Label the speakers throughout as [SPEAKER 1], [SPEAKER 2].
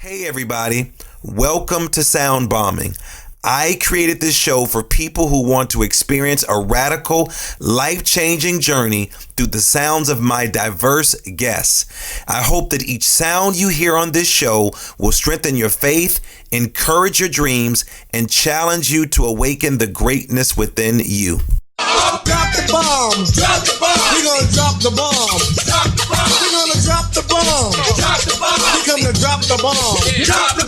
[SPEAKER 1] Hey everybody, welcome to Sound Bombing. I created this show for people who want to experience a radical, life-changing journey through the sounds of my diverse guests. I hope that each sound you hear on this show will strengthen your faith, encourage your dreams, and challenge you to awaken the greatness within you.
[SPEAKER 2] Drop the bombs. Drop the bombs. We're gonna drop the bomb. Drop the bomb. We're gonna drop the bomb. Drop the bomb. We come to drop the bomb. Drop the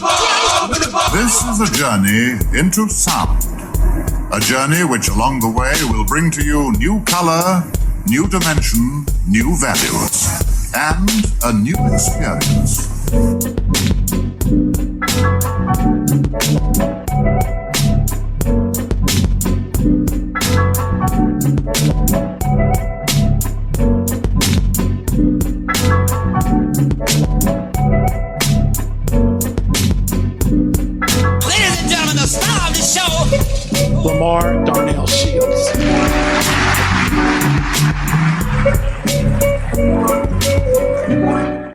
[SPEAKER 2] bomb.
[SPEAKER 3] This is a journey into sound. A journey which along the way will bring to you new color, new dimension, new values, and a new experience.
[SPEAKER 4] Ladies and gentlemen, the star of the show,
[SPEAKER 5] Lamar Darnell Shields.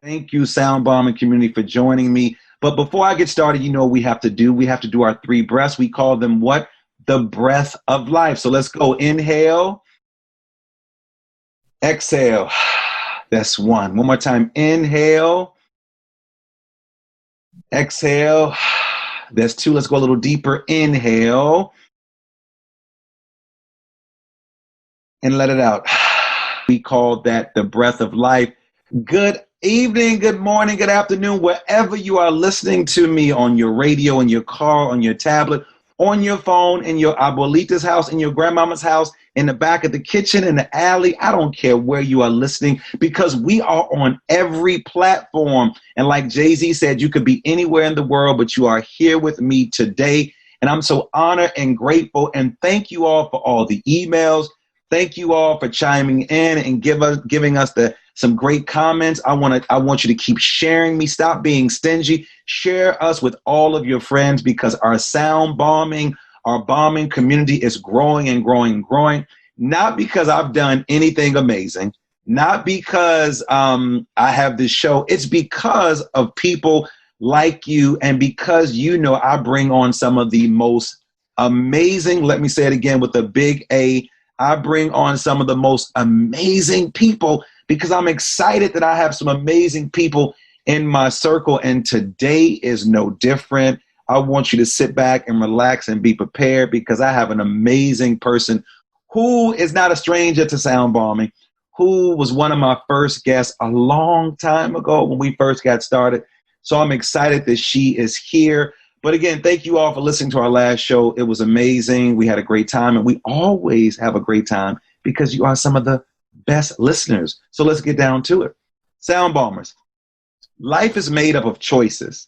[SPEAKER 1] Thank you, Sound Bombing community, for joining me. But before I get started, you know what we have to do. We have to do our three breaths. We call them what? The breath of life. So let's go. Inhale. Exhale. That's one. One more time. Inhale. Exhale. That's two. Let's go a little deeper. Inhale. And let it out. We call that the breath of life. Good evening, good morning, good afternoon, wherever you are listening to me, on your radio, in your car, on your tablet, on your phone, in your abuelita's house, in your grandmama's house, in the back of the kitchen, in the alley. I don't care where you are listening, because we are on every platform. And like Jay-Z said, you could be anywhere in the world, but you are here with me today. And I'm so honored and grateful. And thank you all for all the emails. Thank you all for chiming in and giving us some great comments. I want you to keep sharing me. Stop being stingy. Share us with all of your friends, because our sound bombing, our bombing community is growing and growing and growing. Not because I've done anything amazing, not because I have this show. It's because of people like you, and because I bring on some of the most amazing, let me say it again with a big A, I bring on some of the most amazing people, because I'm excited that I have some amazing people in my circle, and today is no different. I want you to sit back and relax and be prepared, because I have an amazing person who is not a stranger to sound bombing, who was one of my first guests a long time ago when we first got started. So I'm excited that she is here. But again, thank you all for listening to our last show. It was amazing. We had a great time, and we always have a great time because you are some of the best listeners. So let's get down to it. Sound bombers. Life is made up of choices.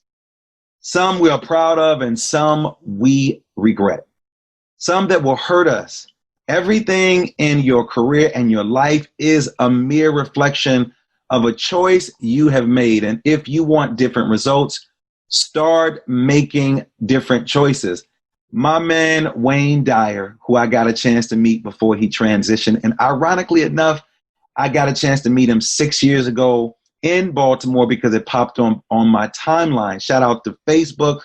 [SPEAKER 1] Some we are proud of, and some we regret. Some that will hurt us. Everything in your career and your life is a mere reflection of a choice you have made. And if you want different results, start making different choices. My man, Wayne Dyer, who I got a chance to meet before he transitioned, and ironically enough, I got a chance to meet him 6 years ago in Baltimore because it popped on my timeline. Shout out to Facebook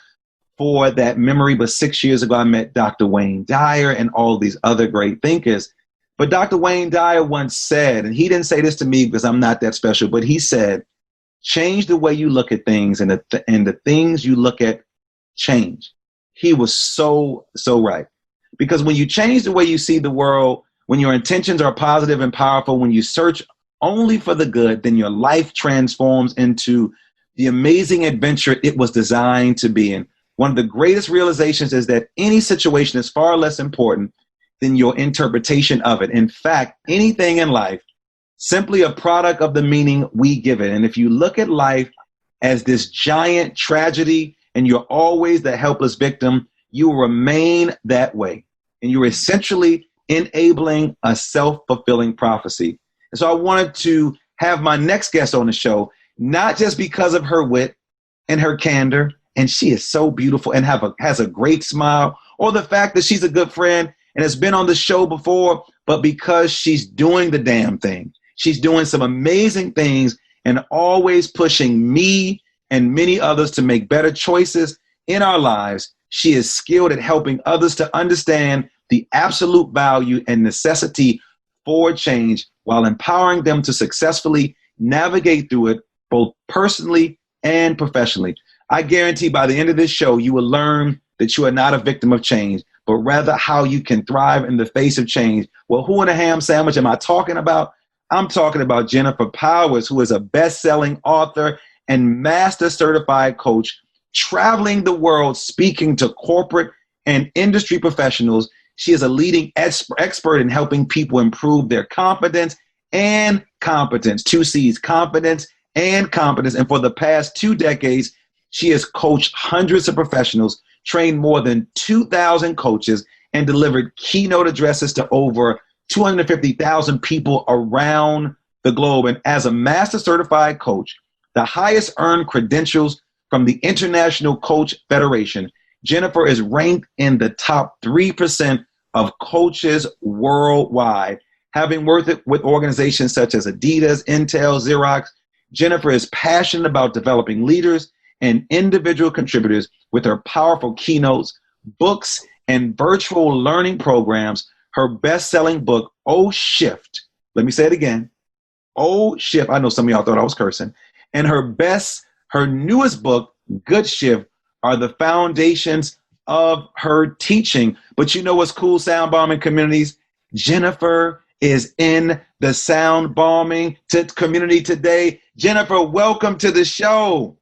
[SPEAKER 1] for that memory. But 6 years ago, I met Dr. Wayne Dyer and all these other great thinkers. But Dr. Wayne Dyer once said, and he didn't say this to me because I'm not that special, but he said, change the way you look at things, and the things you look at change. He was so right. Because when you change the way you see the world, when your intentions are positive and powerful, when you search only for the good, then your life transforms into the amazing adventure it was designed to be. And one of the greatest realizations is that any situation is far less important than your interpretation of it. In fact, anything in life, simply a product of the meaning we give it. And if you look at life as this giant tragedy and you're always the helpless victim, you will remain that way. And you're essentially enabling a self-fulfilling prophecy. And so I wanted to have my next guest on the show, not just because of her wit and her candor, and she is so beautiful and has a great smile, or the fact that she's a good friend and has been on the show before, but because she's doing the damn thing. She's doing some amazing things and always pushing me and many others to make better choices in our lives. She is skilled at helping others to understand the absolute value and necessity for change while empowering them to successfully navigate through it, both personally and professionally. I guarantee by the end of this show, you will learn that you are not a victim of change, but rather how you can thrive in the face of change. Well, who in a ham sandwich am I talking about? I'm talking about Jennifer Powers, who is a best-selling author and master certified coach, traveling the world speaking to corporate and industry professionals. She is a leading expert in helping people improve their confidence and competence. 2 C's, confidence and competence. And for the past 2 decades, she has coached hundreds of professionals, trained more than 2,000 coaches, and delivered keynote addresses to over 250,000 people around the globe. And as a master certified coach, the highest earned credentials from the International Coach Federation, Jennifer is ranked in the top 3% of coaches worldwide. Having worked with organizations such as Adidas, Intel, Xerox, Jennifer is passionate about developing leaders and individual contributors with her powerful keynotes, books, and virtual learning programs. Her best-selling book, Oh Shift, let me say it again, Oh Shift, I know some of y'all thought I was cursing, and her newest book, Good Shift, are the foundations of her teaching. But you know what's cool, sound bombing communities? Jennifer is in the sound bombing community today. Jennifer, welcome to the show.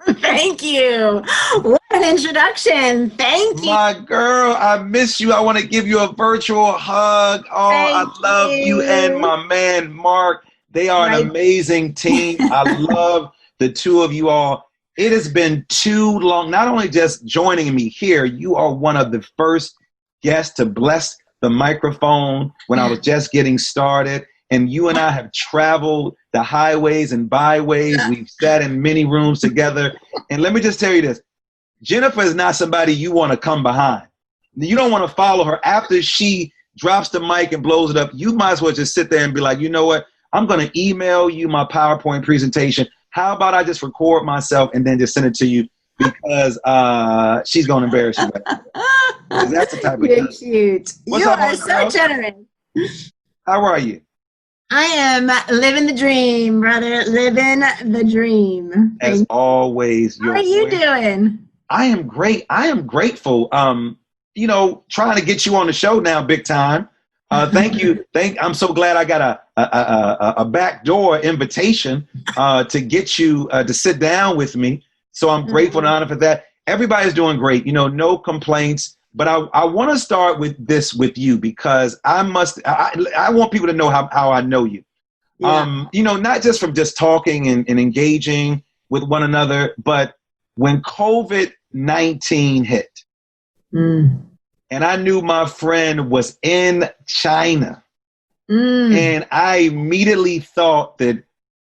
[SPEAKER 6] Thank you. What an introduction. Thank you.
[SPEAKER 1] My girl, I miss you. I want to give you a virtual hug. Oh, I love you and my man, Mark. They are an amazing team. I love the two of you all. It has been too long, not only just joining me here, you are one of the first guests to bless the microphone when I was just getting started. And you and I have traveled the highways and byways. We've sat in many rooms together. And let me just tell you this. Jennifer is not somebody you want to come behind. You don't want to follow her. After she drops the mic and blows it up, you might as well just sit there and be like, you know what? I'm going to email you my PowerPoint presentation. How about I just record myself and then just send it to you, because she's going to embarrass you. That's the type of
[SPEAKER 6] You're cute.
[SPEAKER 1] What's
[SPEAKER 6] you
[SPEAKER 1] up,
[SPEAKER 6] are so generous.
[SPEAKER 1] How are you?
[SPEAKER 6] I am living the dream, brother. Living the dream.
[SPEAKER 1] As always.
[SPEAKER 6] How are you doing?
[SPEAKER 1] I am great. I am grateful. You know, trying to get you on the show now, big time. Thank you. I'm so glad I got a backdoor invitation to get you to sit down with me. So I'm grateful and honored for that. Everybody's doing great. You know, no complaints. But I want to start with this with you, because I want people to know how I know you. Yeah. You know, not just from just talking and engaging with one another, but when COVID-19 hit, and I knew my friend was in China, and I immediately thought that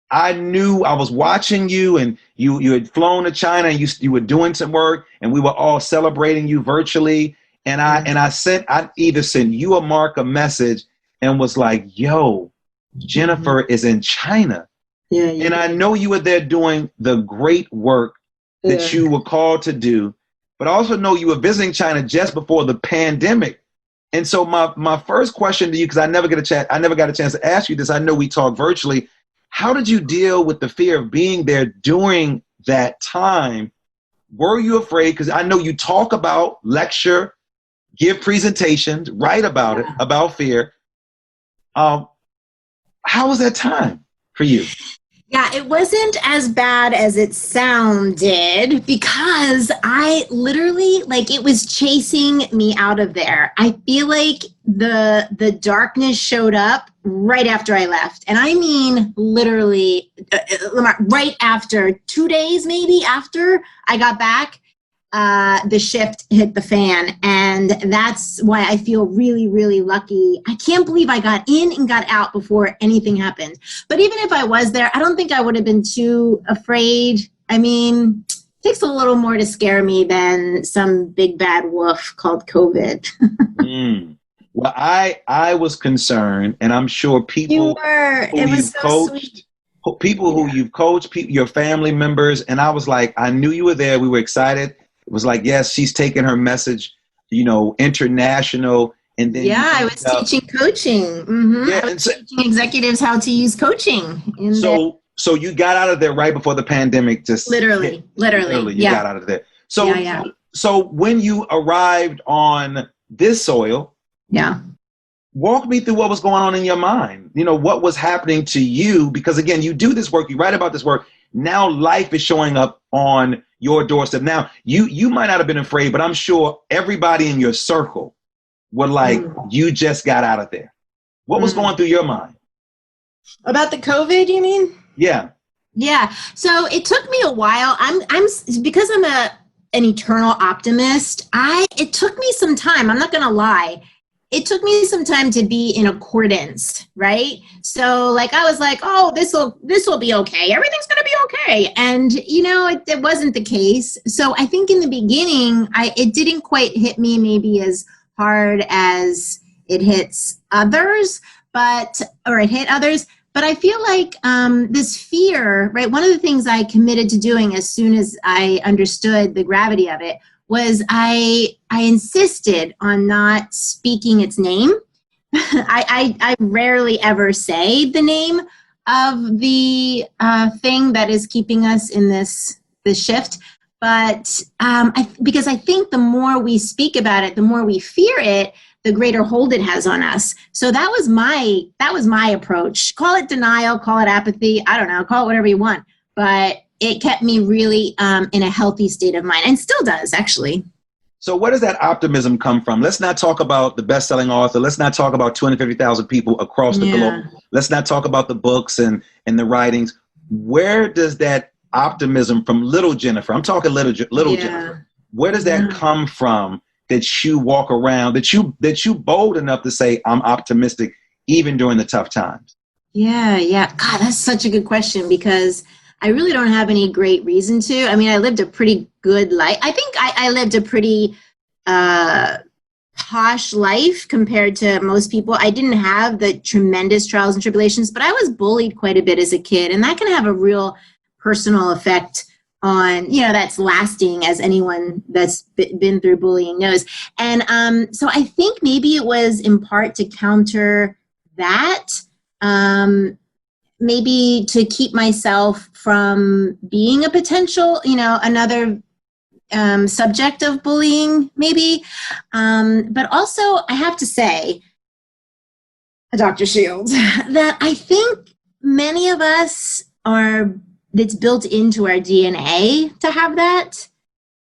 [SPEAKER 1] I knew I was watching you, and you had flown to China, and you were doing some work, and we were all celebrating you virtually. And I either sent you or Mark a message and was like, yo, Jennifer is in China. Yeah. And I know you were there doing the great work that you were called to do, but I also know you were visiting China just before the pandemic. And so my first question to you, because I never got a chance to ask you this, I know we talked virtually. How did you deal with the fear of being there during that time? Were you afraid? Because I know you talk about, lecture, give presentations, write about it, about fear. How was that time for you?
[SPEAKER 6] Yeah, it wasn't as bad as it sounded, because I literally, it was chasing me out of there. I feel like the darkness showed up right after I left. And I mean, literally, right after, 2 days maybe after I got back, the shift hit the fan. And that's why I feel really, really lucky. I can't believe I got in and got out before anything happened. But even if I was there, I don't think I would have been too afraid. I mean, it takes a little more to scare me than some big bad wolf called COVID.
[SPEAKER 1] Well, I was concerned, and I'm sure people
[SPEAKER 6] you were. It was so
[SPEAKER 1] coached,
[SPEAKER 6] sweet.
[SPEAKER 1] people who you've coached, your family members. And I was like, I knew you were there. We were excited. It was like, yes, she's taking her message, international. And then
[SPEAKER 6] I was teaching coaching.
[SPEAKER 1] Yeah,
[SPEAKER 6] I was teaching executives how to use coaching.
[SPEAKER 1] So you got out of there right before the pandemic. Just
[SPEAKER 6] literally,
[SPEAKER 1] you got out of there. So
[SPEAKER 6] yeah.
[SPEAKER 1] So when you arrived on this soil, walk me through what was going on in your mind. What was happening to you? Because again, you do this work, you write about this work. Now life is showing up on your doorstep. Now you might not have been afraid, but I'm sure everybody in your circle were like, you just got out of there. What was going through your mind? About the COVID, you mean? Yeah.
[SPEAKER 6] Yeah. So it took me a while. I'm because I'm an eternal optimist. It took me some time. I'm not going to lie. It took me some time to be in accordance, right? So like, I was like, oh, this will be okay. Everything's going to be okay. And, it wasn't the case. So I think in the beginning, it didn't quite hit me maybe as hard as it hits others, but I feel like this fear, right? One of the things I committed to doing as soon as I understood the gravity of it was I insisted on not speaking its name. I rarely ever say the name of the thing that is keeping us in this shift. But because I think the more we speak about it, the more we fear it, the greater hold it has on us. So that was my approach. Call it denial, call it apathy. I don't know, call it whatever you want. But it kept me really in a healthy state of mind, and still does, actually.
[SPEAKER 1] So where does that optimism come from? Let's not talk about the best-selling author. Let's not talk about 250,000 people across the globe. Let's not talk about the books and the writings. Where does that optimism from little Jennifer, I'm talking little Jennifer, where does that come from, that you walk around, that you bold enough to say, I'm optimistic even during the tough times?
[SPEAKER 6] Yeah. God, that's such a good question, because I really don't have any great reason to. I mean, I lived a pretty good life. I think I lived a pretty posh life compared to most people. I didn't have the tremendous trials and tribulations, but I was bullied quite a bit as a kid, and that can have a real personal effect on, that's lasting, as anyone that's been through bullying knows. And so I think maybe it was in part to counter that, maybe to keep myself from being a potential, another subject of bullying, maybe. But also, I have to say, Dr. Shields, that I think many of us it's built into our DNA to have that.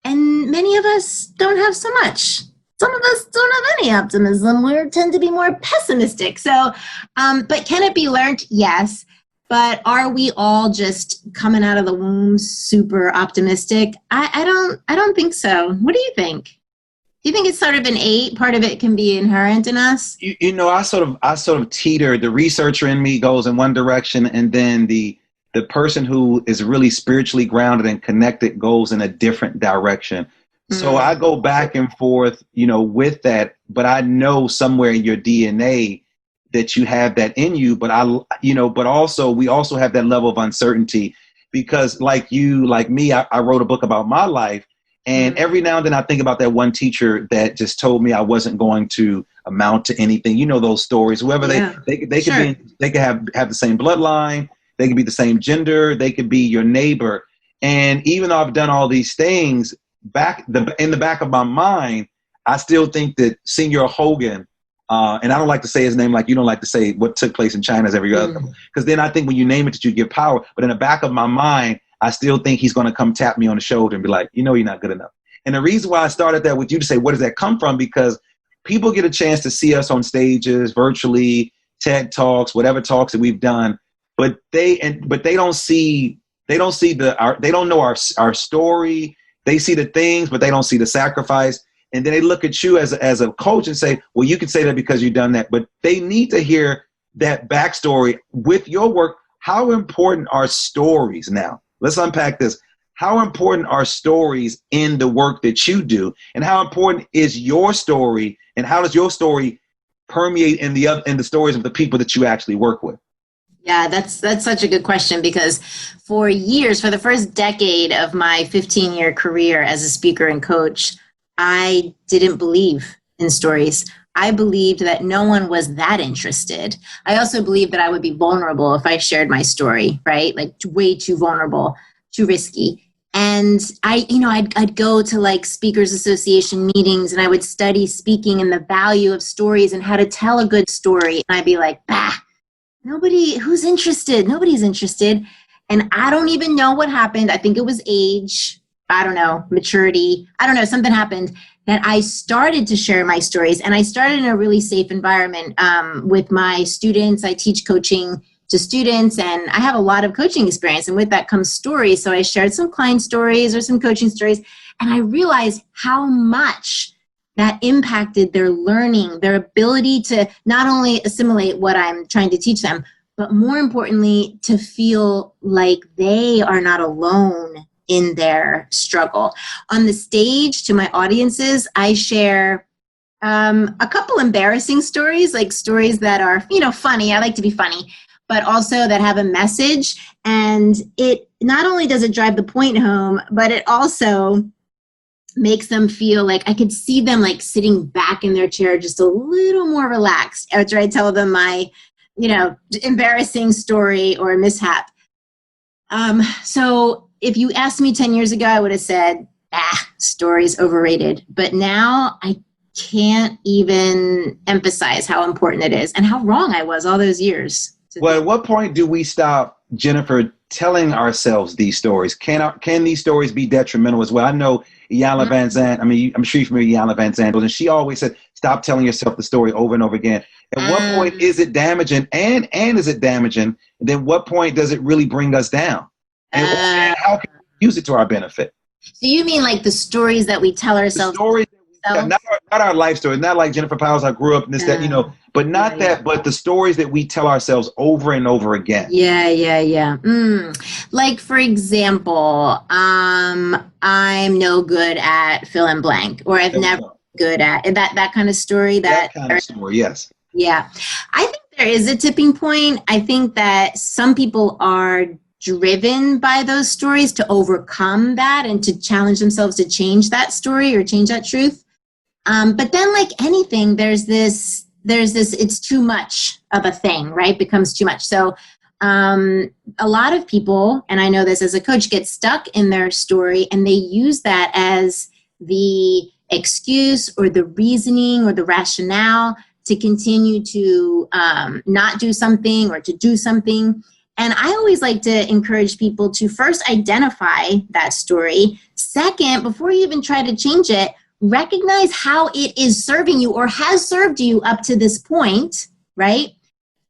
[SPEAKER 6] And many of us don't have so much. Some of us don't have any optimism. We tend to be more pessimistic. So, but can it be learned? Yes. But are we all just coming out of the womb super optimistic? I don't think so. What do you think? Do you think it's sort of innate? Part of it can be inherent in us?
[SPEAKER 1] I sort of teeter. The researcher in me goes in one direction, and then the person who is really spiritually grounded and connected goes in a different direction. So I go back and forth, with that, but I know somewhere in your DNA that you have that in you, but we also have that level of uncertainty, because like you, like me, I wrote a book about my life, and every now and then I think about that one teacher that just told me I wasn't going to amount to anything. Those stories, whoever they could they could have the same bloodline. They could be the same gender. They could be your neighbor. And even though I've done all these things, in the back of my mind, I still think that Senior Hogan, and I don't like to say his name like you don't like to say what took place in China as every other, because then I think when you name it that you give power. But in the back of my mind, I still think he's going to come tap me on the shoulder and be like, you're not good enough. And the reason why I started that with you to say, where does that come from? Because people get a chance to see us on stages, virtually, TED Talks, whatever talks that we've done. But they don't know our story. They see the things, but they don't see the sacrifice. And then they look at you as a coach and say, well, you can say that because you've done that. But they need to hear that backstory with your work. How important are stories now? Let's unpack this. How important are stories in the work that you do? And how important is your story? And how does your story permeate in the stories of the people that you actually work with?
[SPEAKER 6] Yeah, that's such a good question, because for years, for the first decade of my 15-year career as a speaker and coach, I didn't believe in stories. I believed that no one was that interested. I also believed that I would be vulnerable if I shared my story, right? Like way too vulnerable, too risky. And I'd go to like speakers association meetings, and I would study speaking and the value of stories and how to tell a good story. And I'd be like, bah, who's interested? Nobody's interested. And I don't even know what happened. I think it was age. I don't know, maturity. I don't know, something happened that I started to share my stories. And I started in a really safe environment with my students. I teach coaching to students, and I have a lot of coaching experience. And with that comes stories. So I shared some client stories or some coaching stories. And I realized how much that impacted their learning, their ability to not only assimilate what I'm trying to teach them, but more importantly, to feel like they are not alone in their struggle. On the stage, to my audiences, I share a couple embarrassing stories, like stories that are, funny. I like to be funny, but also that have a message. And it not only does it drive the point home, but it also makes them feel like I could see them like sitting back in their chair just a little more relaxed after I tell them my, embarrassing story or mishap. So if you asked me 10 years ago, I would have said, stories overrated. But now I can't even emphasize how important it is and how wrong I was all those years.
[SPEAKER 1] Well, at what point do we stop, Jennifer, telling ourselves these stories? Can these stories be detrimental as well? I know Iyanla Van Zandt, I'm sure you're familiar with Iyanla Van Zandt, and she always said, stop telling yourself the story over and over again. At what point is it damaging, and is it damaging? And then what point does it really bring us down? And how can we use it to our benefit?
[SPEAKER 6] So you mean like the stories that we tell ourselves?
[SPEAKER 1] The stories not our life stories, not like Jennifer Powell's, I grew up in this, that, but not that, but the stories that we tell ourselves over and over again.
[SPEAKER 6] Yeah. Like, for example, I'm no good at fill in blank, or I've never been good at that kind of story.
[SPEAKER 1] That kind of story, yes.
[SPEAKER 6] Yeah. I think there is a tipping point. I think that some people are driven by those stories to overcome that and to challenge themselves to change that story or change that truth. But then, like anything, there's this, it's too much of a thing, right? Becomes too much. So a lot of people, and I know this as a coach, get stuck in their story, and they use that as the excuse or the reasoning or the rationale to continue to not do something or to do something. And I always like to encourage people to first identify that story. Second, before you even try to change it, recognize how it is serving you or has served you up to this point, right?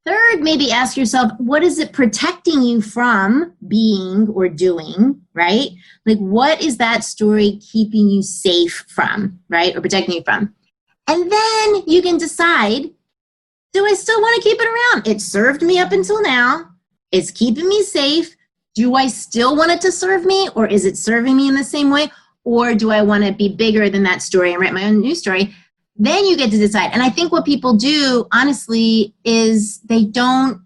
[SPEAKER 6] Third, maybe ask yourself, what is it protecting you from being or doing, right? Like, what is that story keeping you safe from, right? Or protecting you from? And then you can decide, do I still want to keep it around? It served me up until now. It's keeping me safe. Do I still want it to serve me, or is it serving me in the same way? Or do I want to be bigger than that story and write my own news story? Then you get to decide. And I think what people do, honestly, is they don't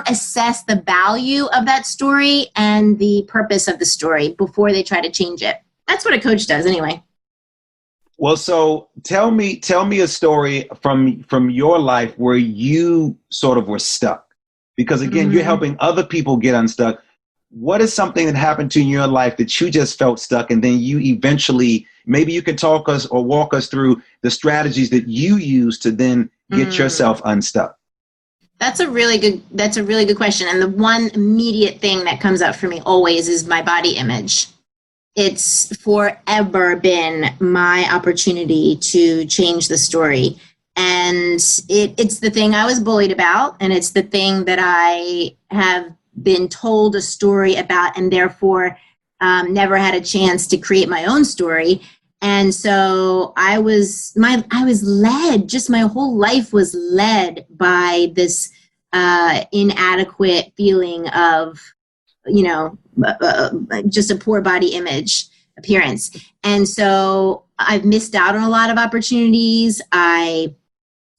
[SPEAKER 6] assess the value of that story and the purpose of the story before they try to change it. That's what a coach does anyway.
[SPEAKER 1] Well, so tell me a story from your life where you sort of were stuck. Because again, you're helping other people get unstuck. What is something that happened to you in your life that you just felt stuck, and then you eventually, maybe you could talk us or walk us through the strategies that you use to then get yourself unstuck?
[SPEAKER 6] That's a really good question. And the one immediate thing that comes up for me always is my body image. It's forever been my opportunity to change the story. And it's the thing I was bullied about, and it's the thing that I have been told a story about, and therefore never had a chance to create my own story. And so I was led, just my whole life was led by this inadequate feeling of, just a poor body image appearance. And so I've missed out on a lot of opportunities. I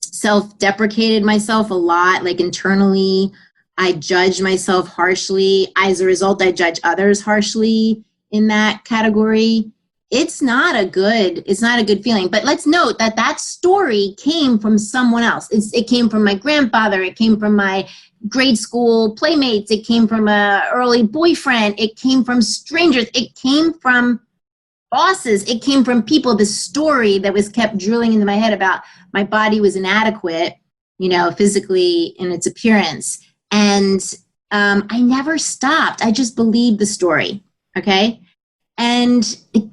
[SPEAKER 6] self-deprecated myself a lot, like internally. I judge myself harshly. As a result, I judge others harshly in that category. It's not a good feeling. But let's note that that story came from someone else. It came from my grandfather. It came from my grade school playmates. It came from a early boyfriend. It came from strangers. It came from bosses. It came from people. The story that was kept drilling into my head about my body was inadequate, physically in its appearance. And I never stopped. I just believed the story. Okay. And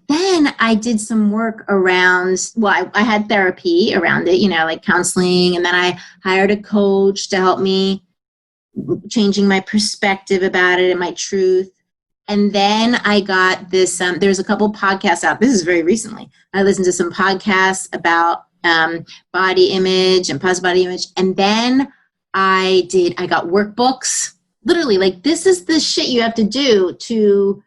[SPEAKER 6] then I did some work around, I had therapy around it, like counseling. And then I hired a coach to help me changing my perspective about it and my truth. And then I got this, there's a couple podcasts out. This is very recently. I listened to some podcasts about body image and positive body image. And then I got workbooks, literally, like, this is the shit you have to do to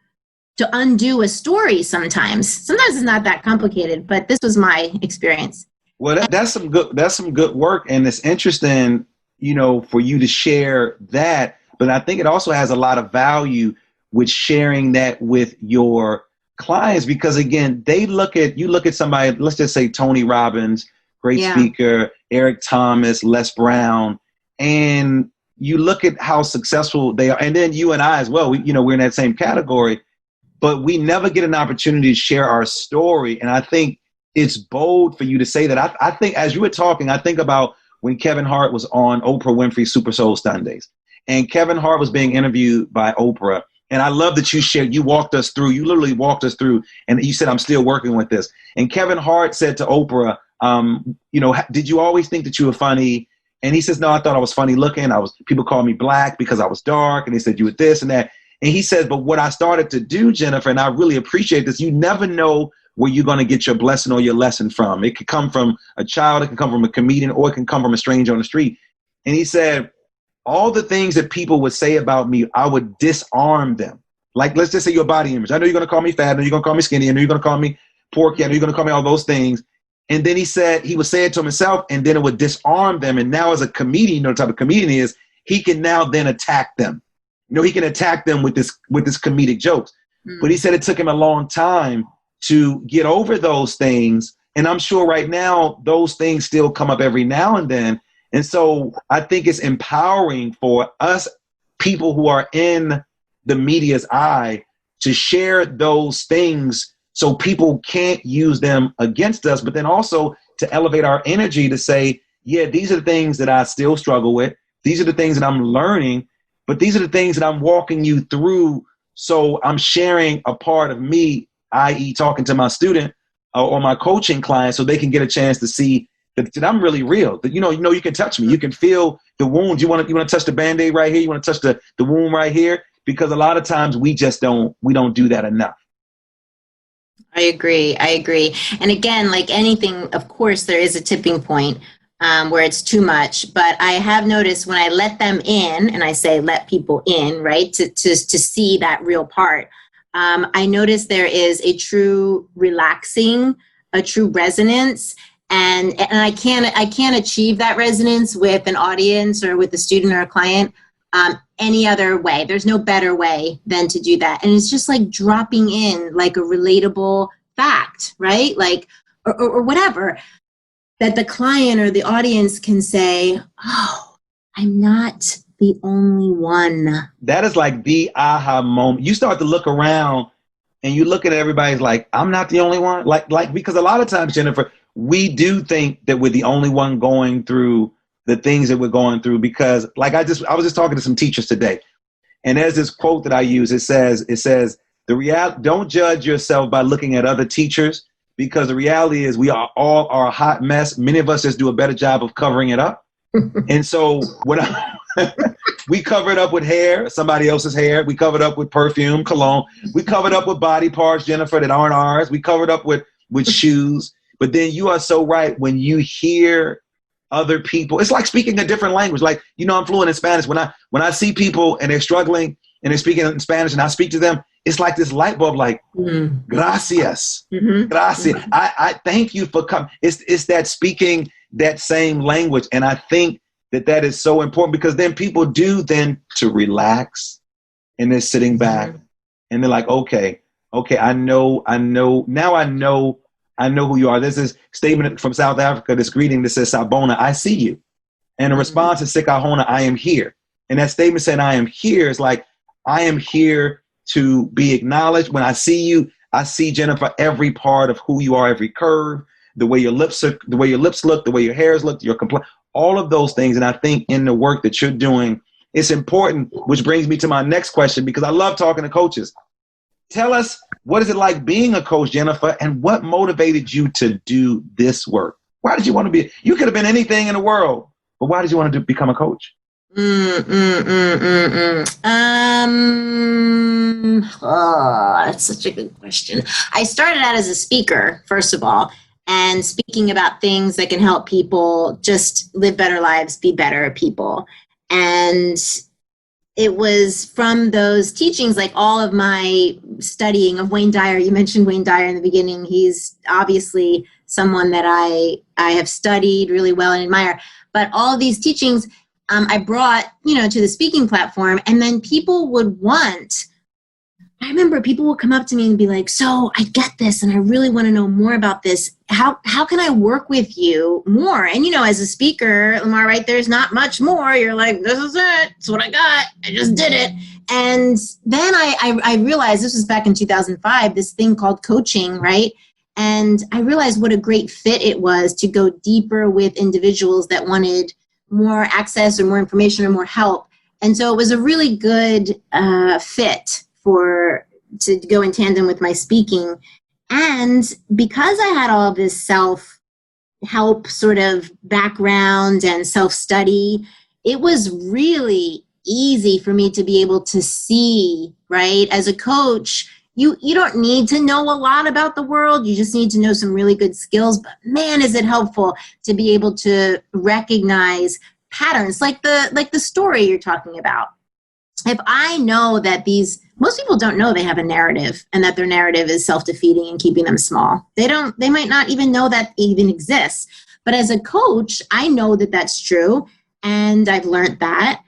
[SPEAKER 6] undo a story sometimes. Sometimes it's not that complicated, but this was my experience.
[SPEAKER 1] Well, that's some good work. And it's interesting, for you to share that. But I think it also has a lot of value with sharing that with your clients, because again, you look at somebody, let's just say Tony Robbins, great speaker, Eric Thomas, Les Brown, and you look at how successful they are. And then you and I as well, we're in that same category, but we never get an opportunity to share our story. And I think it's bold for you to say that. I think as you were talking, I think about when Kevin Hart was on Oprah Winfrey's Super Soul Sundays, and Kevin Hart was being interviewed by Oprah. And I love that you literally walked us through, and you said, I'm still working with this. And Kevin Hart said to Oprah, did you always think that you were funny? And he says, no, I thought I was funny looking. People called me black because I was dark. And they said, you were this and that. And he says, but what I started to do, Jennifer, and I really appreciate this, you never know where you're going to get your blessing or your lesson from. It could come from a child, it can come from a comedian, or it can come from a stranger on the street. And he said, all the things that people would say about me, I would disarm them. Like, let's just say your body image. I know you're going to call me fat. I know you're going to call me skinny. I know you're going to call me porky. I know you're going to call me all those things. And then he would say it to himself, and then it would disarm them. And now as a comedian, the type of comedian he is, he can now then attack them. He can attack them with this comedic jokes. But he said it took him a long time to get over those things. And I'm sure right now, those things still come up every now and then. And so I think it's empowering for us people who are in the media's eye to share those things so people can't use them against us, but then also to elevate our energy to say, yeah, these are the things that I still struggle with. These are the things that I'm learning, but these are the things that I'm walking you through. So I'm sharing a part of me, i.e. talking to my student or my coaching client, so they can get a chance to see that I'm really real. That you can touch me. You can feel the wounds. You want to touch the Band-Aid right here. You want to touch the wound right here, because a lot of times we don't do that enough.
[SPEAKER 6] I agree. And again, like anything, of course, there is a tipping point where it's too much. But I have noticed when I let them in, and I say let people in, right, to see that real part, I notice there is a true relaxing, a true resonance. And I can't achieve that resonance with an audience or with a student or a client any other way. There's no better way than to do that. And it's just like dropping in like a relatable fact, right? Like, or whatever, that the client or the audience can say, oh, I'm not the only one.
[SPEAKER 1] That is like the aha moment. You start to look around and you look at everybody's like, I'm not the only one. Like, because a lot of times, Jennifer, we do think that we're the only one going through the things that we're going through, because like I was just talking to some teachers today, and there's this quote that I use. It says don't judge yourself by looking at other teachers, because the reality is we are all a hot mess. Many of us just do a better job of covering it up. And so we cover it up with hair, somebody else's hair. We cover it up with perfume, cologne. We cover it up with body parts, Jennifer, that aren't ours. We cover it up with shoes. But then you are so right. When you hear other people, it's like speaking a different language. Like, I'm fluent in Spanish. When I see people and they're struggling and they're speaking in Spanish and I speak to them, it's like this light bulb, like, gracias, gracias. I thank you for coming. It's that speaking that same language. And I think that is so important, because then people do then to relax, and they're sitting back and they're like, okay, I know who you are. There's this statement from South Africa, this greeting that says, Sabona, I see you. And the response is Sikahona, I am here. And that statement saying I am here is like, I am here to be acknowledged. When I see you, I see, Jennifer, every part of who you are, every curve, the way your lips look, the way your hairs look, your all of those things. And I think in the work that you're doing, it's important, which brings me to my next question, because I love talking to coaches. Tell us, what is it like being a coach, Jennifer, and what motivated you to do this work? Why did you want to be? You could have been anything in the world, but why did you want to become a coach?
[SPEAKER 6] That's such a good question. I started out as a speaker, first of all, and speaking about things that can help people just live better lives, be better people. And it was from those teachings, like all of my studying of Wayne Dyer. You mentioned Wayne Dyer in the beginning. He's obviously someone that I have studied really well and admire. But all of these teachings I brought, to the speaking platform, and then people would I remember people would come up to me and be like, so I get this and I really want to know more about this. How can I work with you more? And, as a speaker, Lamar, right, there's not much more. You're like, this is it. It's what I got. I just did it. And then I realized, this was back in 2005, this thing called coaching, right? And I realized what a great fit it was to go deeper with individuals that wanted more access or more information or more help. And so it was a really good fit to go in tandem with my speaking. And because I had all of this self-help sort of background and self-study, it was really easy for me to be able to see, right? As a coach, you don't need to know a lot about the world. You just need to know some really good skills. But man, is it helpful to be able to recognize patterns like the story you're talking about. If I know that most people don't know they have a narrative and that their narrative is self-defeating and keeping them small. They might not even know that even exists. But as a coach, I know that that's true. And I've learned that.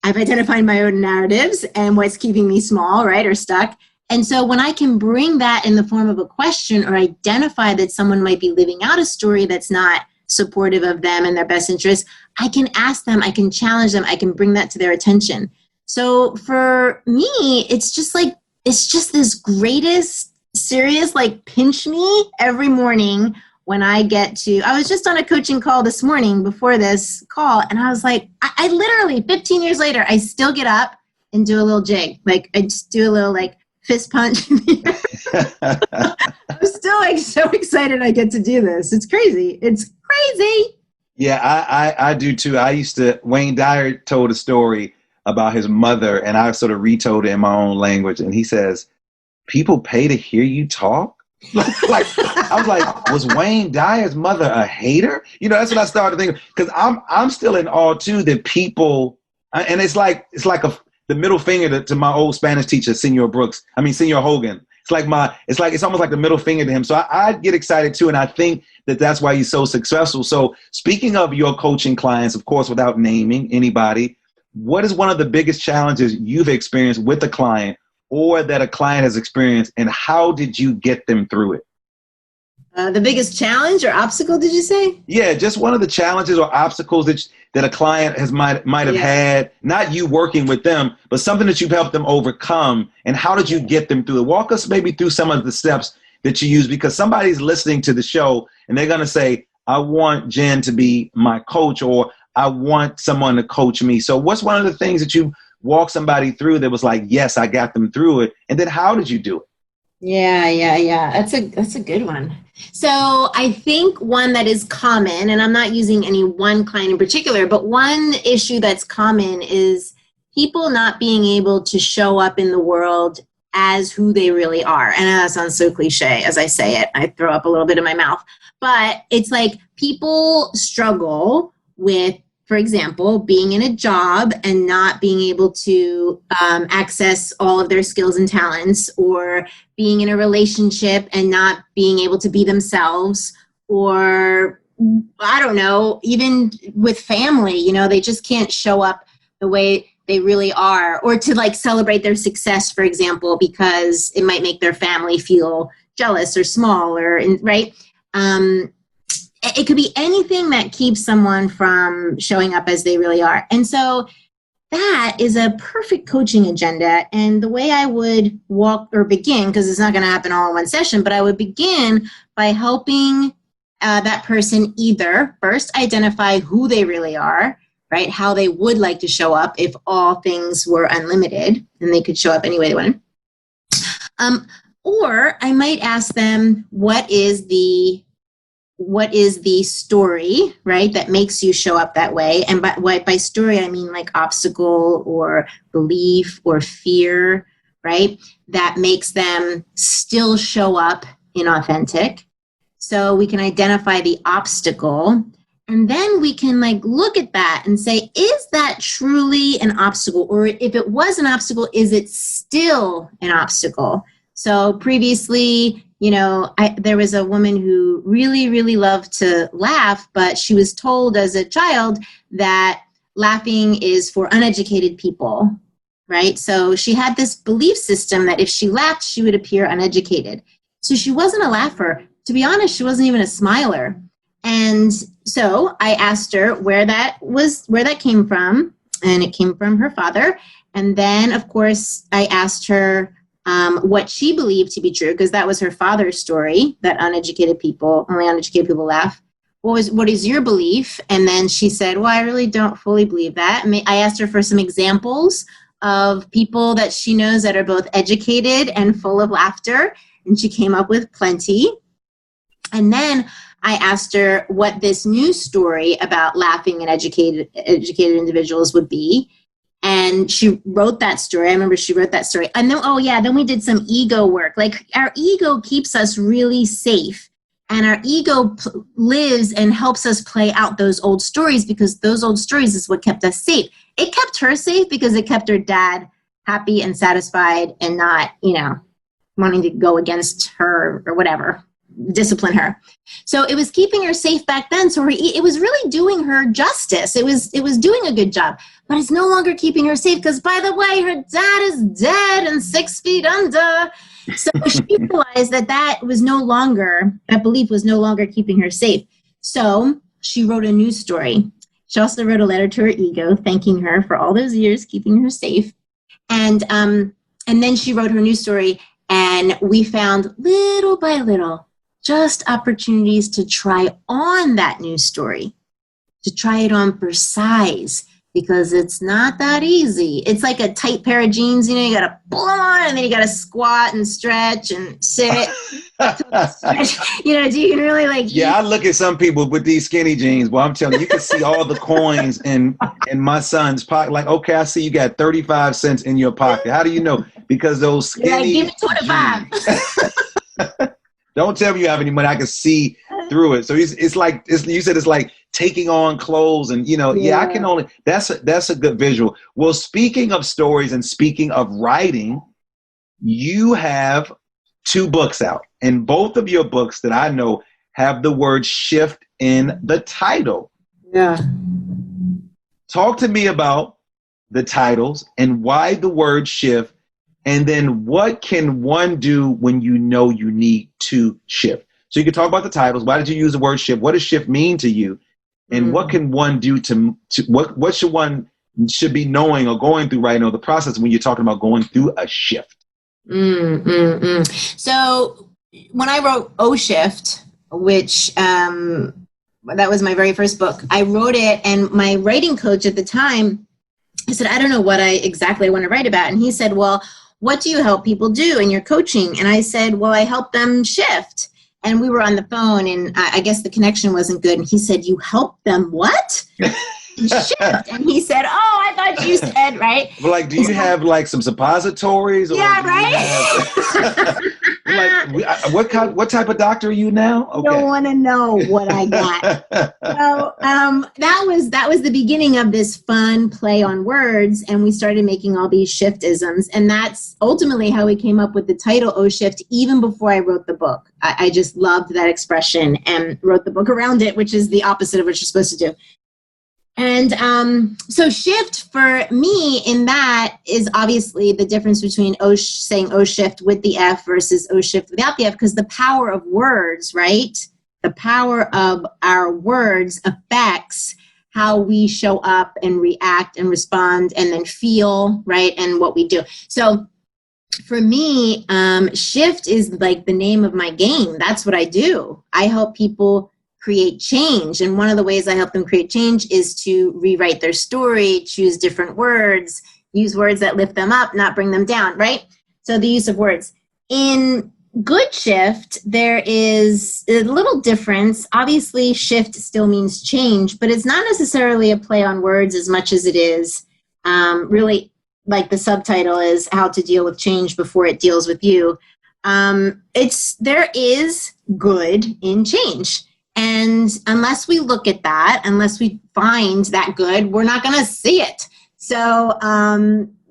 [SPEAKER 6] I've identified my own narratives and what's keeping me small, right, or stuck. And so when I can bring that in the form of a question or identify that someone might be living out a story that's not supportive of them and their best interest, I can ask them, I can challenge them, I can bring that to their attention. So for me, it's just this greatest, serious, pinch me every morning when I was just on a coaching call this morning before this call, and I was like, I literally, 15 years later, I still get up and do a little jig. I just do a little fist punch. I'm still so excited I get to do this. It's crazy.
[SPEAKER 1] Yeah, I do too. Wayne Dyer told a story about his mother, and I sort of retold it in my own language. And he says, people pay to hear you talk? I was like, was Wayne Dyer's mother a hater? That's what I started thinking. Because I'm still in awe too that people, and it's like the middle finger to my old Spanish teacher, Senor Hogan. It's almost like the middle finger to him. So I get excited too, and I think that's why he's so successful. So speaking of your coaching clients, of course, without naming anybody, what is one of the biggest challenges you've experienced with a client or that a client has experienced, and how did you get them through it?
[SPEAKER 6] The biggest challenge or obstacle, did you say?
[SPEAKER 1] Yeah, just one of the challenges or obstacles that a client might have had, not you working with them, but something that you've helped them overcome, and how did you get them through it? Walk us maybe through some of the steps that you use, because somebody's listening to the show and they're going to say, I want Jen to be my coach, or I want someone to coach me. So what's one of the things that you walked somebody through that was like, yes, I got them through it? And then how did you do it?
[SPEAKER 6] Yeah. That's a good one. So I think one that is common, and I'm not using any one client in particular, but one issue that's common is people not being able to show up in the world as who they really are. And that sounds so cliche as I say it. I throw up a little bit in my mouth. But it's like people struggle with, for example, being in a job and not being able to access all of their skills and talents, or being in a relationship and not being able to be themselves, or I don't know, even with family, you know, they just can't show up the way they really are, or to like celebrate their success, for example, because it might make their family feel jealous or small, or right. It could be anything that keeps someone from showing up as they really are. And so that is a perfect coaching agenda. And the way I would walk or begin, because it's not going to happen all in one session, but I would begin by helping that person either first identify who they really are, right? How they would like to show up if all things were unlimited and they could show up any way they wanted. Or I might ask them, what is the story, right, that makes you show up that way? And by story, I mean like obstacle or belief or fear, right, that makes them still show up inauthentic. So we can identify the obstacle, and then we can like look at that and say, is that truly an obstacle? Or if it was an obstacle, is it still an obstacle? So previously, you know, there was a woman who really, really loved to laugh, but she was told as a child that laughing is for uneducated people, right? So she had this belief system that if she laughed, she would appear uneducated. So she wasn't a laugher. To be honest, she wasn't even a smiler. And so I asked her where that came from, and it came from her father. And then, of course, I asked her what she believed to be true, because that was her father's story, that only uneducated people laugh. What is your belief? And then she said, well, I really don't fully believe that. I asked her for some examples of people that she knows that are both educated and full of laughter, and she came up with plenty. And then I asked her what this new story about laughing and educated individuals would be. And she wrote that story. I remember she wrote that story. And then, then we did some ego work. Like, our ego keeps us really safe. And our ego lives and helps us play out those old stories, because those old stories is what kept us safe. It kept her safe because it kept her dad happy and satisfied and not, wanting to go against her or whatever, discipline her. So it was keeping her safe back then. So it was really doing her justice. It was doing a good job, but it's no longer keeping her safe because, by the way, her dad is dead and 6 feet under. So she realized that belief was no longer keeping her safe. So she wrote a new story. She also wrote a letter to her ego, thanking her for all those years keeping her safe. And then she wrote her new story, and we found little by little just opportunities to try on that new story, to try it on for size, because it's not that easy. It's like a tight pair of jeans, you got to pull them on, and then you got to squat and stretch and sit. You can really
[SPEAKER 1] Yeah, I look at some people with these skinny jeans. Well, I'm telling you, you can see all the coins in my son's pocket. Like, okay, I see you got 35 cents in your pocket. How do you know? Because those skinny
[SPEAKER 6] give me 25.
[SPEAKER 1] Don't tell me you have any money. I can see through it. So it's like you said. It's like taking on clothes, and I can only. That's a good visual. Well, speaking of stories and speaking of writing, you have 2 books out, and both of your books that I know have the word shift in the title.
[SPEAKER 6] Yeah.
[SPEAKER 1] Talk to me about the titles and why the word shift. And then what can one do when you know you need to shift? So you can talk about the titles. Why did you use the word shift? What does shift mean to you? And what can one do what should one be knowing or going through right now, the process when you're talking about going through a shift?
[SPEAKER 6] So when I wrote O Shift, which that was my very first book, I wrote it, and my writing coach at the time, I said, I don't know what I exactly want to write about. And he said, well, what do you help people do in your coaching? And I said, well, I help them shift. And we were on the phone, and I guess the connection wasn't good. And he said, you help them what? shift. And he said, oh, I thought you said, right?
[SPEAKER 1] But like, do you have like some suppositories? Or
[SPEAKER 6] Yeah,
[SPEAKER 1] do you have- what type of doctor are you now?
[SPEAKER 6] You don't want to know what I got. So that was the beginning of this fun play on words, and we started making all these shift-isms, and that's ultimately how we came up with the title "Oh Shift." Even before I wrote the book, I just loved that expression and wrote the book around it, which is the opposite of what you're supposed to do. And so shift for me in that is obviously the difference between saying oh shift with the F versus oh shift without the F, because the power of words, right? The power of our words affects how we show up and react and respond and then feel, right? And what we do. So for me, shift is like the name of my game. That's what I do. I help people create change. And one of the ways I help them create change is to rewrite their story, choose different words, use words that lift them up, not bring them down, right? So the use of words. In good shift, there is a little difference. Obviously, shift still means change, but it's not necessarily a play on words as much as it is really like the subtitle is how to deal with change before it deals with you. There is good in change. And unless we look at that, unless we find that good, we're not going to see it. So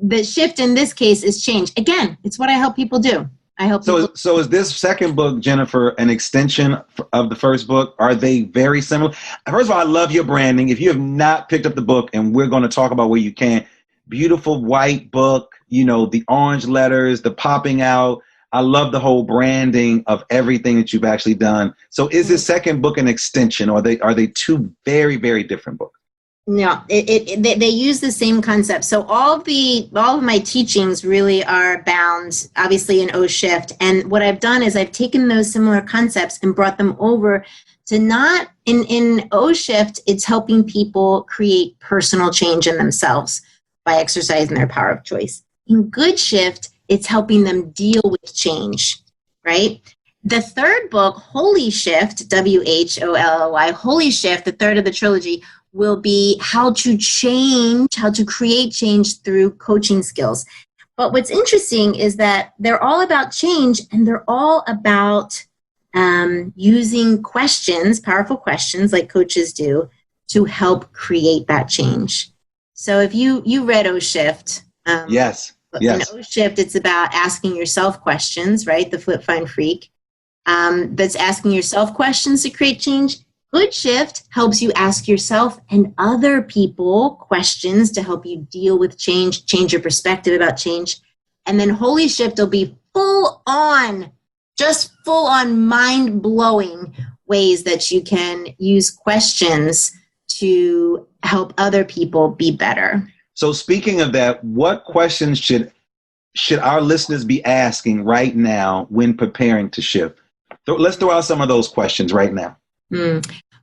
[SPEAKER 6] the shift in this case is change. Again, it's what I help people do. So
[SPEAKER 1] is this second book, Jennifer, an extension of the first book? Are they very similar? First of all, I love your branding. If you have not picked up the book, and we're going to talk about where you can, beautiful white book, the orange letters, the popping out. I love the whole branding of everything that you've actually done. So is this second book an extension, or are they two very, very different books?
[SPEAKER 6] No, they use the same concept. So all of my teachings really are bound, obviously, in O Shift. And what I've done is I've taken those similar concepts and brought them over to not in O Shift. It's helping people create personal change in themselves by exercising their power of choice. In Good Shift, it's helping them deal with change, right? The third book, Holy Shift, WHOLLY, Holy Shift, the third of the trilogy, will be how to create change through coaching skills. But what's interesting is that they're all about change, and they're all about using questions, powerful questions like coaches do, to help create that change. So if you read O Shift.
[SPEAKER 1] Yes.
[SPEAKER 6] In O Shift, it's about asking yourself questions, right? The Flip, Find, Freak. That's asking yourself questions to create change. Good Shift helps you ask yourself and other people questions to help you deal with change your perspective about change. And then Holy Shift will be full on mind-blowing ways that you can use questions to help other people be better.
[SPEAKER 1] So speaking of that, what questions should our listeners be asking right now when preparing to shift? Let's throw out some of those questions right now.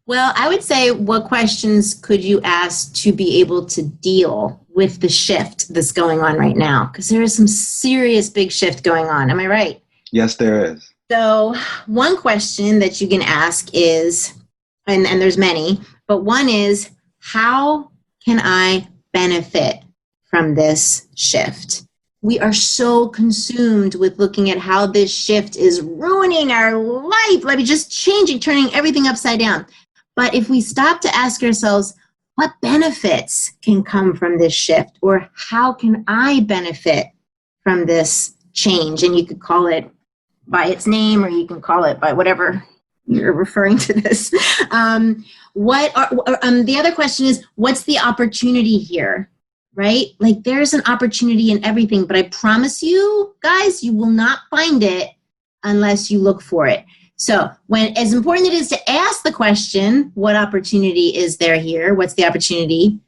[SPEAKER 6] Well, I would say, what questions could you ask to be able to deal with the shift that's going on right now? Because there is some serious big shift going on. Am I right?
[SPEAKER 1] Yes, there is.
[SPEAKER 6] So one question that you can ask is, and there's many, but one is, how can I benefit from this shift? We are so consumed with looking at how this shift is ruining our life, like just changing, turning everything upside down. But if we stop to ask ourselves, what benefits can come from this shift, or how can I benefit from this change? And you could call it by its name, or you can call it by whatever you're referring to this. The other question is, what's the opportunity here? Right? Like, there's an opportunity in everything, but I promise you guys, you will not find it unless you look for it. So as important it is to ask the question, what opportunity is there here? What's the opportunity?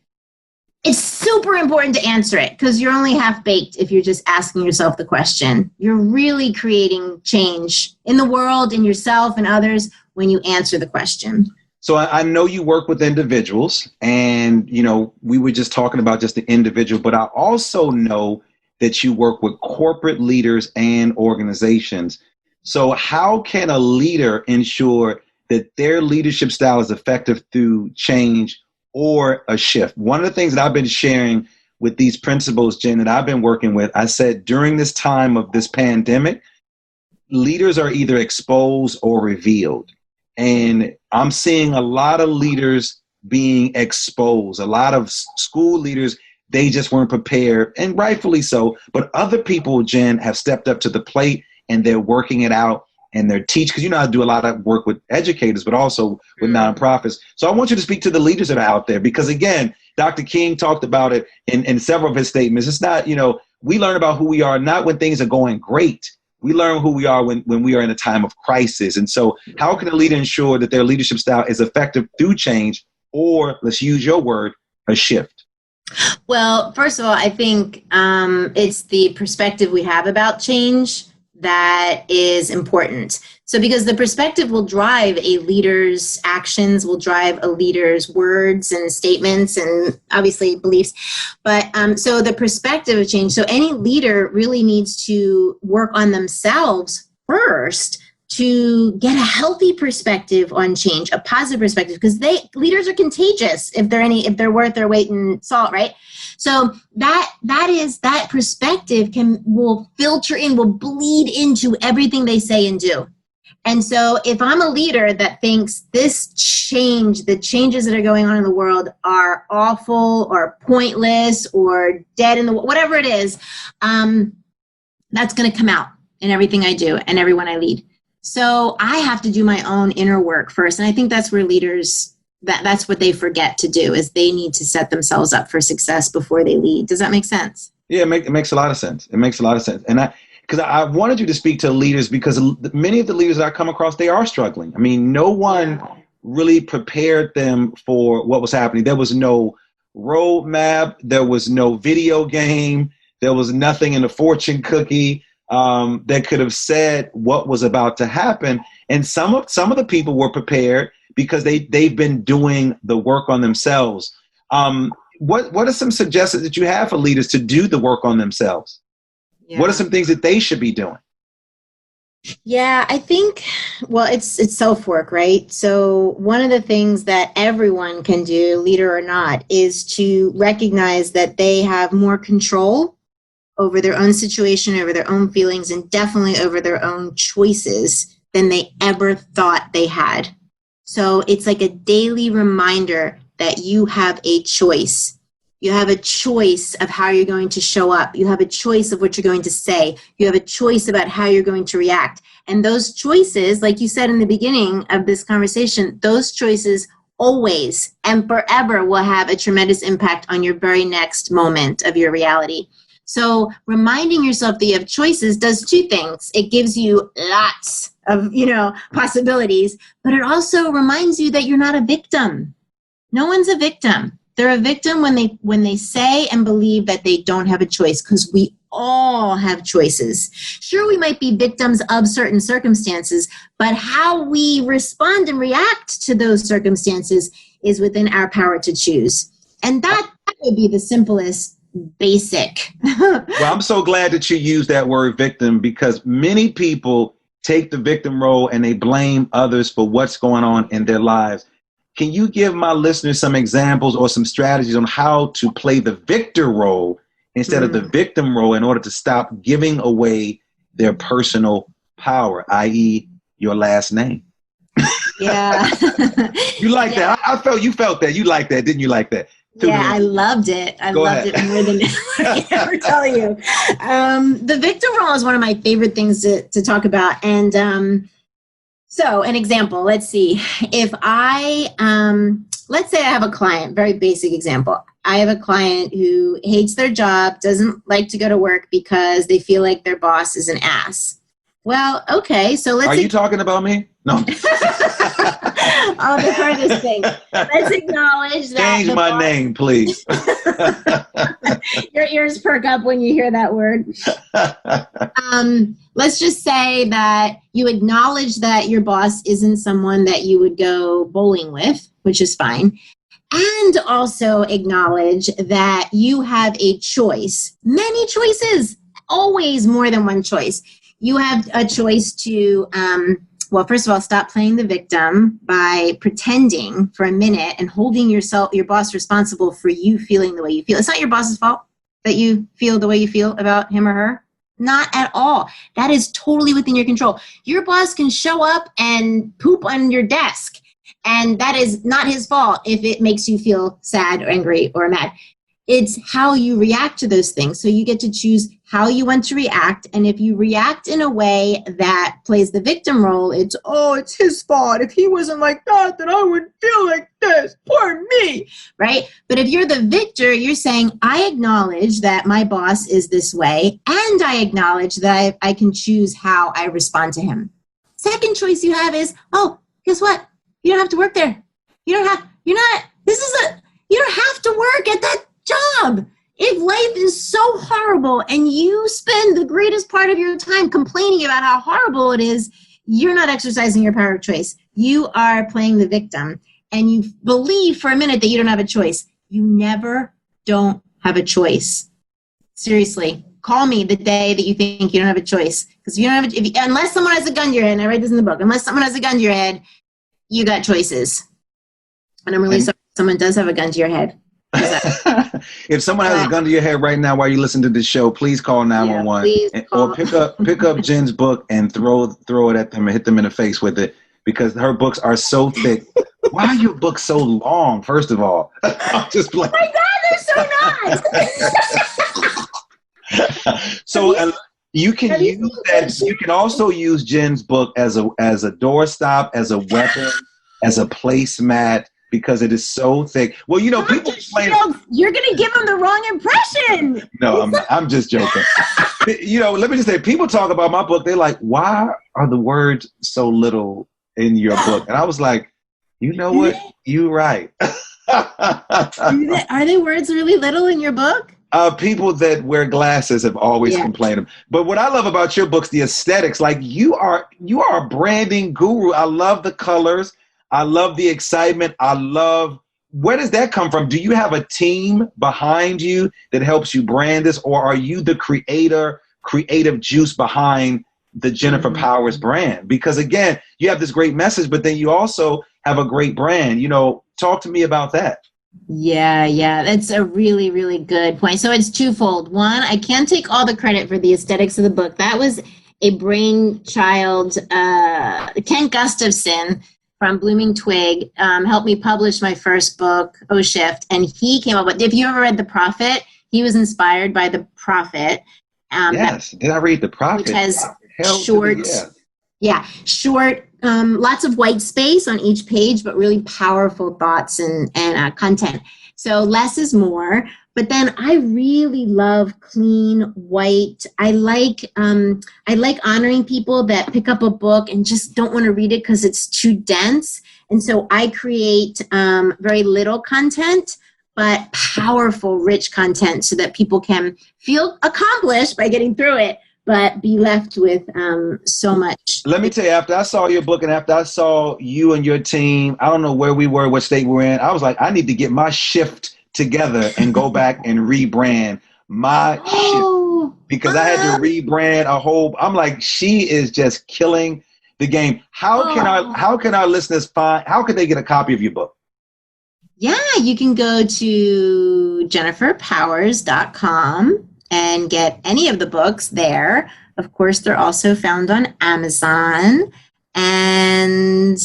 [SPEAKER 6] It's super important to answer it, because you're only half baked if you're just asking yourself the question. You're really creating change in the world, in yourself and others when you answer the question.
[SPEAKER 1] So I know you work with individuals, and, we were just talking about just the individual, but I also know that you work with corporate leaders and organizations. So how can a leader ensure that their leadership style is effective through change or a shift. One of the things that I've been sharing with these principals, Jen, that I've been working with, I said during this time of this pandemic, leaders are either exposed or revealed. And I'm seeing a lot of leaders being exposed, a lot of school leaders, they just weren't prepared, and rightfully so. But other people, Jen, have stepped up to the plate and they're working it out and they're teaching, because you know I do a lot of work with educators, but also with nonprofits. So I want you to speak to the leaders that are out there, because again, Dr. King talked about it in several of his statements. It's not, we learn about who we are not when things are going great. We learn who we are when we are in a time of crisis. And so how can a leader ensure that their leadership style is effective through change, or, let's use your word, a shift?
[SPEAKER 6] Well, first of all, I think it's the perspective we have about change that is important. So because the perspective will drive a leader's actions, will drive a leader's words and statements and obviously beliefs. But so the perspective of change. So any leader really needs to work on themselves first to get a healthy perspective on change, a positive perspective, because leaders are contagious if they're worth their weight in salt, right? So that perspective will filter in, will bleed into everything they say and do. And so if I'm a leader that thinks this change, the changes that are going on in the world are awful or pointless or dead in the whatever it is, that's going to come out in everything I do and everyone I lead. So I have to do my own inner work first. And I think that's where leaders, that's what they forget to do, is they need to set themselves up for success before they lead. Does that make sense?
[SPEAKER 1] Yeah, it makes a lot of sense. It makes a lot of sense. And because I wanted you to speak to leaders, because many of the leaders that I come across, they are struggling. I mean, no one really prepared them for what was happening. There was no roadmap. There was no video game. There was nothing in the fortune cookie that could have said what was about to happen. And some of the people were prepared because they've been doing the work on themselves. What are some suggestions that you have for leaders to do the work on themselves? Yeah. What are some things that they should be doing?
[SPEAKER 6] Yeah, I think, well, it's self-work, right? So one of the things that everyone can do, leader or not, is to recognize that they have more control over their own situation, over their own feelings, and definitely over their own choices than they ever thought they had. So it's like a daily reminder that you have a choice. You have a choice of how you're going to show up. You have a choice of what you're going to say. You have a choice about how you're going to react. And those choices, like you said in the beginning of this conversation, those choices always and forever will have a tremendous impact on your very next moment of your reality. So reminding yourself that you have choices does two things. It gives you lots of, possibilities, but it also reminds you that you're not a victim. No one's a victim. They're a victim when they say and believe that they don't have a choice, because we all have choices. Sure, we might be victims of certain circumstances, but how we respond and react to those circumstances is within our power to choose. And that would be the simplest basic.
[SPEAKER 1] Well, I'm so glad that you used that word victim, because many people take the victim role and they blame others for what's going on in their lives. Can you give my listeners some examples or some strategies on how to play the victor role instead of the victim role in order to stop giving away their personal power, i.e. your last name?
[SPEAKER 6] Yeah.
[SPEAKER 1] You like that? I felt you felt that. You liked that, didn't you? Like that?
[SPEAKER 6] I loved it. I loved it more than I can ever tell you. The victim role is one of my favorite things to talk about. And so an example, let's see. If let's say I have a client, very basic example. I have a client who hates their job, doesn't like to go to work because they feel like their boss is an ass. Well, okay, so let's...
[SPEAKER 1] Are you talking about me? No.
[SPEAKER 6] Oh, the furthest thing. Let's acknowledge that...
[SPEAKER 1] Change my name, please.
[SPEAKER 6] Your ears perk up when you hear that word. Let's just say that you acknowledge that your boss isn't someone that you would go bowling with, which is fine. And also acknowledge that you have a choice. Many choices. Always more than one choice. You have a choice to well, first of all, stop playing the victim by pretending for a minute and holding your boss responsible for you feeling the way you feel. It's not your boss's fault that you feel the way you feel about him or her. Not at all. That is totally within your control. Your boss can show up and poop on your desk, and that is not his fault if it makes you feel sad or angry or mad. It's how you react to those things. So you get to choose how you want to react. And if you react in a way that plays the victim role, it's his fault. If he wasn't like that, then I would feel like this. Poor me, right? But if you're the victor, you're saying, I acknowledge that my boss is this way, and I acknowledge that I can choose how I respond to him. Second choice you have is, guess what? You don't have to work there. You don't have to work at that job. If life is so horrible and you spend the greatest part of your time complaining about how horrible it is, you're not exercising your power of choice. You are playing the victim, and you believe for a minute that you don't have a choice. You never don't have a choice. Seriously, call me the day that you think you don't have a choice, because unless someone has a gun to your head, and I write this in the book, unless someone has a gun to your head, you got choices. And I'm really sorry if someone does have a gun to your head.
[SPEAKER 1] If someone has a gun to your head right now while you listen to this show, please call 911 or pick up Jen's book and throw it at them and hit them in the face with it, because her books are so thick. Why are your books so long? First of all, I'm just playing.
[SPEAKER 6] Oh my God, they're so not.
[SPEAKER 1] So you can use that. You can also use Jen's book as a doorstop, as a weapon, as a placemat, because it is so thick. Well, people explain.
[SPEAKER 6] You're going to give them the wrong impression.
[SPEAKER 1] No, I'm just joking. Let me just say, people talk about my book. They're like, why are the words so little in your book? And I was like, you know what? You're right.
[SPEAKER 6] Are they words really little in your book?
[SPEAKER 1] People that wear glasses have always complained. But what I love about your books, the aesthetics, like you are a branding guru. I love the colors. I love the excitement. Where does that come from? Do you have a team behind you that helps you brand this, or are you the creative juice behind the Jennifer Powers brand? Because again, you have this great message, but then you also have a great brand. Talk to me about that.
[SPEAKER 6] Yeah, that's a really, really good point. So it's twofold. One, I can't take all the credit for the aesthetics of the book. That was a brainchild. Kent Gustafson from Blooming Twig helped me publish my first book, O Shift, and he came up with, if you ever read The Prophet, he was inspired by The Prophet.
[SPEAKER 1] Yes, did I read The Prophet?
[SPEAKER 6] Which has short, lots of white space on each page, but really powerful thoughts and content. So less is more. But then I really love clean white. I like honoring people that pick up a book and just don't want to read it because it's too dense. And so I create very little content, but powerful, rich content, so that people can feel accomplished by getting through it, but be left with so much.
[SPEAKER 1] Let me tell you, after I saw your book and after I saw you and your team, I don't know where we were, what state we were in, I was like, I need to get my shift together and go back and rebrand my shift, because I had to rebrand I'm like, she is just killing the game. How can our listeners how can they get a copy of your book?
[SPEAKER 6] Yeah, you can go to jenniferpowers.com and get any of the books there. Of course, they're also found on Amazon. And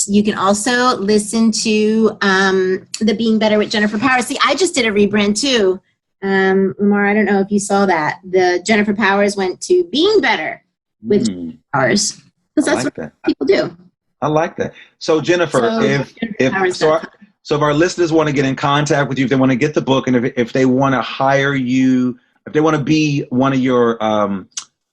[SPEAKER 6] you can also listen to the Being Better with Jennifer Powers. See, I just did a rebrand too. Lamar, I don't know if you saw that. The Jennifer Powers went to Being Better with Jennifer Powers. Because that's what people do.
[SPEAKER 1] I like that. So Jennifer, if our listeners want to get in contact with you, if they want to get the book, and if they want to hire you, if they want to be one of your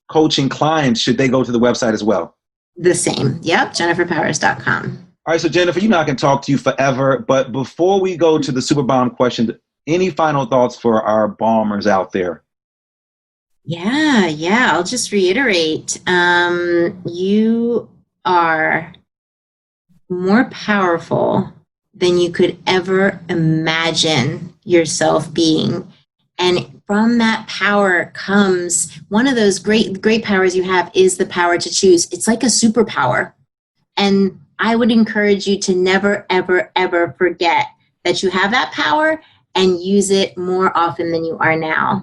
[SPEAKER 1] coaching clients, should they go to the website as well?
[SPEAKER 6] The same. Yep. jenniferpowers.com.
[SPEAKER 1] All right. So Jennifer, I can talk to you forever, but before we go to the super bomb question, any final thoughts for our bombers out there?
[SPEAKER 6] Yeah. I'll just reiterate. You are more powerful than you could ever imagine yourself being. And from that power comes one of those great powers you have is the power to choose. It's like a superpower. And I would encourage you to never, ever, ever forget that you have that power and use it more often than you are now.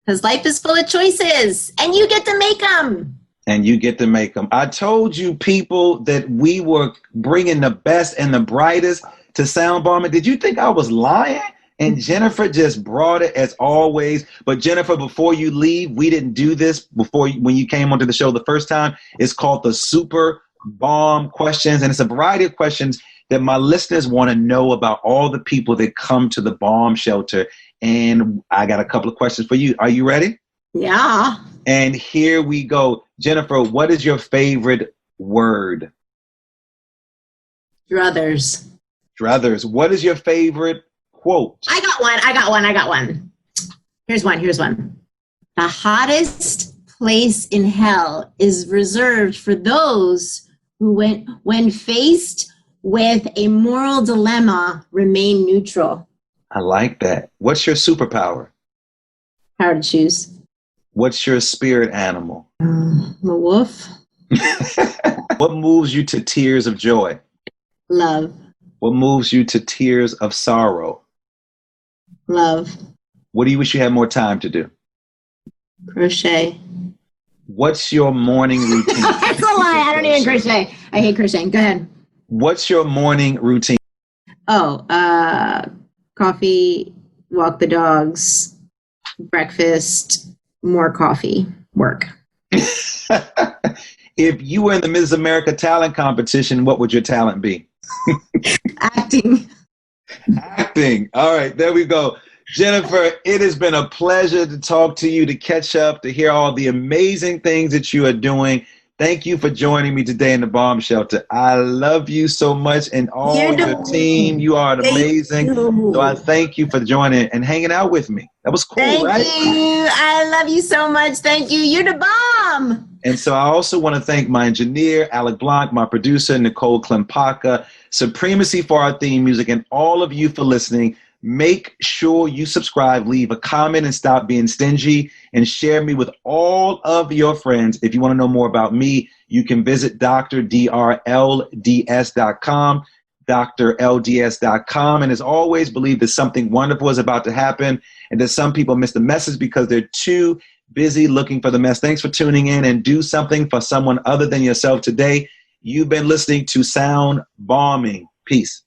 [SPEAKER 6] Because life is full of choices and you get to make them.
[SPEAKER 1] And you get to make them. I told you people that we were bringing the best and the brightest to Sound Bombing. Did you think I was lying? And Jennifer just brought it as always. But Jennifer, before you leave, we didn't do this when you came onto the show the first time. It's called the Super Bomb Questions. And it's a variety of questions that my listeners want to know about all the people that come to the bomb shelter. And I got a couple of questions for you. Are you ready?
[SPEAKER 6] Yeah.
[SPEAKER 1] And here we go. Jennifer, what is your favorite word?
[SPEAKER 6] Druthers.
[SPEAKER 1] Druthers. What is your favorite quote?
[SPEAKER 6] I got one. Here's one. The hottest place in hell is reserved for those who, when faced with a moral dilemma, remain neutral.
[SPEAKER 1] I like that. What's your superpower?
[SPEAKER 6] Power to choose.
[SPEAKER 1] What's your spirit animal?
[SPEAKER 6] The wolf.
[SPEAKER 1] What moves you to tears of joy?
[SPEAKER 6] Love.
[SPEAKER 1] What moves you to tears of sorrow?
[SPEAKER 6] Love.
[SPEAKER 1] What do you wish you had more time to do?
[SPEAKER 6] Crochet.
[SPEAKER 1] What's your morning routine?
[SPEAKER 6] That's a lie. I don't even crochet. I hate crocheting. Go ahead.
[SPEAKER 1] What's your morning routine?
[SPEAKER 6] Coffee, walk the dogs, breakfast, more coffee, work.
[SPEAKER 1] If you were in the Mrs. America talent competition, what would your talent be?
[SPEAKER 6] Acting.
[SPEAKER 1] Acting. All right, there we go. Jennifer, it has been a pleasure to talk to you, to catch up, to hear all the amazing things that you are doing. Thank you for joining me today in the bomb shelter. I love you so much, and all your team. You are amazing. So I thank you for joining and hanging out with me. That was cool, right?
[SPEAKER 6] Thank you. I love you so much. Thank you. You're the bomb.
[SPEAKER 1] And so I also want to thank my engineer, Alec Blanc, my producer, Nicole Klempaka, Supremacy for our theme music, and all of you for listening. Make sure you subscribe, leave a comment, and stop being stingy, and share me with all of your friends. If you want to know more about me, you can visit drlds.com, drlds.com. And as always, believe that something wonderful is about to happen, and that some people miss the message because they're too busy looking for the mess. Thanks for tuning in, and do something for someone other than yourself today. You've been listening to Sound Bombing. Peace.